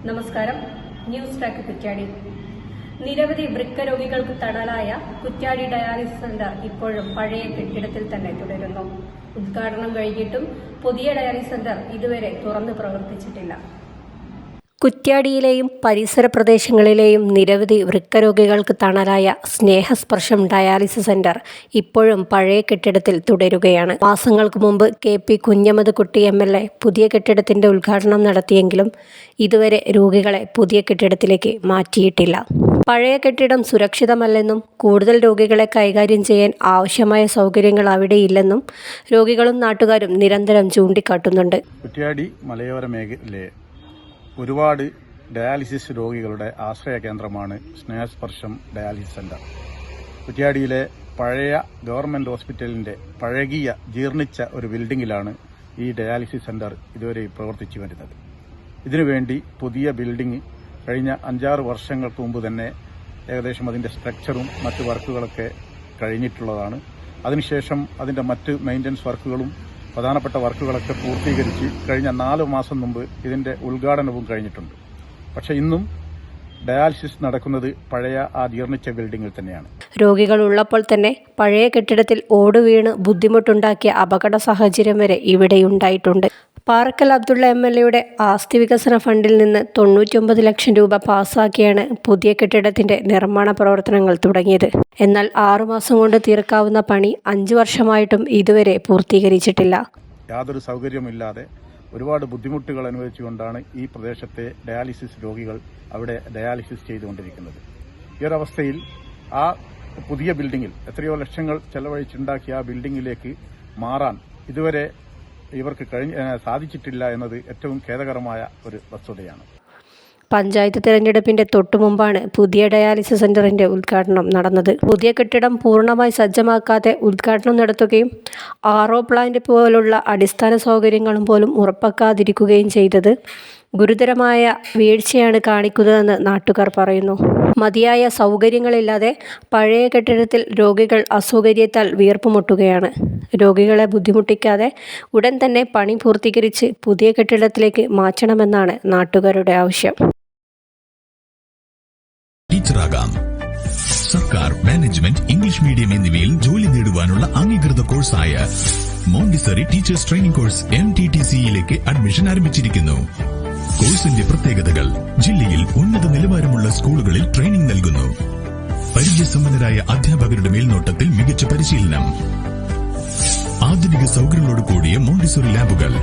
നമസ്കാരം. News track Kuttiadi. നിരവധി വൃക്ക രോഗികൾക്ക് തണലായ കുറ്റ്യാടി ഡയാലിസിസ് സെന്റർ ഇപ്പോഴും പഴയ കെട്ടിടത്തിൽ തന്നെ തുടരുന്നു. ഉദ്ഘാടനം കഴിഞ്ഞിട്ടും പുതിയ ഡയാലിസിസ് സെന്റർ ഇതുവരെ തുറന്നു പ്രവർത്തിച്ചിട്ടില്ല. കുറ്റ്യാടിയിലെയും പരിസര പ്രദേശങ്ങളിലെയും നിരവധി വൃക്കരോഗികൾക്ക് തണലായ സ്നേഹസ്പർശം ഡയാലിസിസ് സെന്റർ ഇപ്പോഴും പഴയ കെട്ടിടത്തിൽ തുടരുകയാണ്. മാസങ്ങൾക്ക് മുമ്പ് KP കുഞ്ഞമ്മദ് കുട്ടി MLA പുതിയ കെട്ടിടത്തിന്റെ ഉദ്ഘാടനം നടത്തിയെങ്കിലും ഇതുവരെ രോഗികളെ പുതിയ കെട്ടിടത്തിലേക്ക് മാറ്റിയിട്ടില്ല. പഴയ കെട്ടിടം സുരക്ഷിതമല്ലെന്നും കൂടുതൽ രോഗികളെ കൈകാര്യം ചെയ്യാൻ ആവശ്യമായ സൗകര്യങ്ങൾ അവിടെയില്ലെന്നും രോഗികളും നാട്ടുകാരും നിരന്തരം ചൂണ്ടിക്കാട്ടുന്നുണ്ട്. കുറ്റ്യാടി മലയോര മേഖലയിലെ ഒരുപാട് ഡയാലിസിസ് രോഗികളുടെ ആശ്രയ കേന്ദ്രമാണ് സ്നേഹസ്പർശം ഡയാലിസിസ് സെന്റർ. കുറ്റ്യാടിയിലെ പഴയ ഗവൺമെന്റ് ഹോസ്പിറ്റലിന്റെ പഴകിയ ജീർണിച്ച ഒരു ബിൽഡിംഗിലാണ് ഈ ഡയാലിസിസ് സെന്റർ ഇതുവരെ പ്രവർത്തിച്ചു വരുന്നത്. ഇതിനുവേണ്ടി പുതിയ ബിൽഡിംഗ് കഴിഞ്ഞ 5-6 വർഷങ്ങൾക്ക് മുമ്പ് തന്നെ ഏകദേശം അതിന്റെ സ്ട്രക്ചറും മറ്റു വർക്കുകളൊക്കെ കഴിഞ്ഞിട്ടുള്ളതാണ്. അതിനുശേഷം അതിന്റെ മറ്റ് മെയിൻ്റനൻസ് വർക്കുകളും പ്രധാനപ്പെട്ട വർക്കുകളൊക്കെ പൂർത്തീകരിച്ച് കഴിഞ്ഞ 4 മാസം മുമ്പ് ഇതിന്റെ ഉദ്ഘാടനവും കഴിഞ്ഞിട്ടുണ്ട്. പക്ഷേ ഇന്നും ഡയാലിസിസ് നടക്കുന്നത് പഴയ ആ ജീർണിച്ച ബിൽഡിംഗിൽ തന്നെയാണ്. രോഗികൾ ഉള്ളപ്പോൾ തന്നെ പഴയ കെട്ടിടത്തിൽ ഓടുവീണ് ബുദ്ധിമുട്ടുണ്ടാക്കിയ അപകട സാഹചര്യം വരെ ഇവിടെയുണ്ടായിട്ടുണ്ട്. പാറക്കൽ അബ്ദുള്ള MLAയുടെ ആസ്തി വികസന ഫണ്ടിൽ നിന്ന് 99 ലക്ഷം രൂപ പാസ്സാക്കിയാണ് പുതിയ കെട്ടിടത്തിന്റെ നിർമ്മാണ പ്രവർത്തനങ്ങൾ തുടങ്ങിയത്. എന്നാൽ 6 മാസം കൊണ്ട് തീർക്കാവുന്ന പണി 5 വർഷമായിട്ടും ഇതുവരെ പൂർത്തീകരിച്ചിട്ടില്ല. യാതൊരു സൗകര്യമില്ലാതെ ഒരുപാട് ബുദ്ധിമുട്ടുകൾ അനുഭവിച്ചുകൊണ്ടാണ് ഈ പ്രദേശത്തെ ഡയാലിസിസ് രോഗികൾ അവിടെ ഡയാലിസിസ് ചെയ്തുകൊണ്ടിരിക്കുന്നത്. ഈ ഒരവസ്ഥയിൽ ആ പുതിയ ബിൽഡിംഗിൽ എത്രയോ ലക്ഷങ്ങൾ ചെലവഴിച്ചുണ്ടാക്കിയ ആ ബിൽഡിംഗിലേക്ക് മാറാൻ ഇതുവരെ ഇവർക്ക് സാധിച്ചിട്ടില്ല എന്നത് ഏറ്റവും ഖേദകരമായ ഒരു വസ്തുതയാണ്. പഞ്ചായത്ത് തിരഞ്ഞെടുപ്പിന്റെ തൊട്ടുമുമ്പാണ് പുതിയ ഡയാലിസിസ് സെന്ററിന്റെ ഉദ്ഘാടനം നടന്നത്. പുതിയ കെട്ടിടം പൂർണ്ണമായി സജ്ജമാക്കാതെ ഉദ്ഘാടനം നടത്തുകയും RO പ്ലാന്റ് പോലുള്ള അടിസ്ഥാന സൗകര്യങ്ങളും പോലും ഉറപ്പാക്കാതിരിക്കുകയും ചെയ്തത് ഗുരുതരമായ വീഴ്ചയാണ് കാണിക്കുന്നതെന്ന് നാട്ടുകാർ പറയുന്നു. മതിയായ സൗകര്യങ്ങളില്ലാതെ പഴയ കെട്ടിടത്തിൽ രോഗികൾ അസൗകര്യത്താൽ വീർപ്പുമുട്ടുകയാണ്. രോഗികളെ ബുദ്ധിമുട്ടിക്കാതെ ഉടൻ തന്നെ പണി പൂർത്തീകരിച്ച് പുതിയ കെട്ടിടത്തിലേക്ക് മാറ്റണമെന്നാണ് നാട്ടുകാരുടെ ആവശ്യം. ടീച്ചറാകാം. സർക്കാർ, മാനേജ്മെന്റ്, ഇംഗ്ലീഷ് മീഡിയം എന്നിവയിൽ ജോലി നേടുവാനുള്ള അംഗീകൃത കോഴ്സായ മോണ്ടിസറി ടീച്ചേഴ്സ് ട്രെയിനിംഗ് കോഴ്സ് MTTC-യിലേക്ക് അഡ്മിഷൻ ആരംഭിച്ചിരിക്കുന്നു. കോഴ്സിന്റെ പ്രത്യേകതകൾ: ജില്ലയിൽ ഉന്നത നിലവാരമുള്ള സ്കൂളുകളിൽ ട്രെയിനിംഗ് നൽകുന്നു. പരിചയസമ്പന്നരായ അധ്യാപകരുടെ മേൽനോട്ടത്തിൽ മികച്ച പരിശീലനം. ആധുനിക സൗകര്യങ്ങളോട് കൂടിയ മോണ്ടിസറി ലാബുകൾ.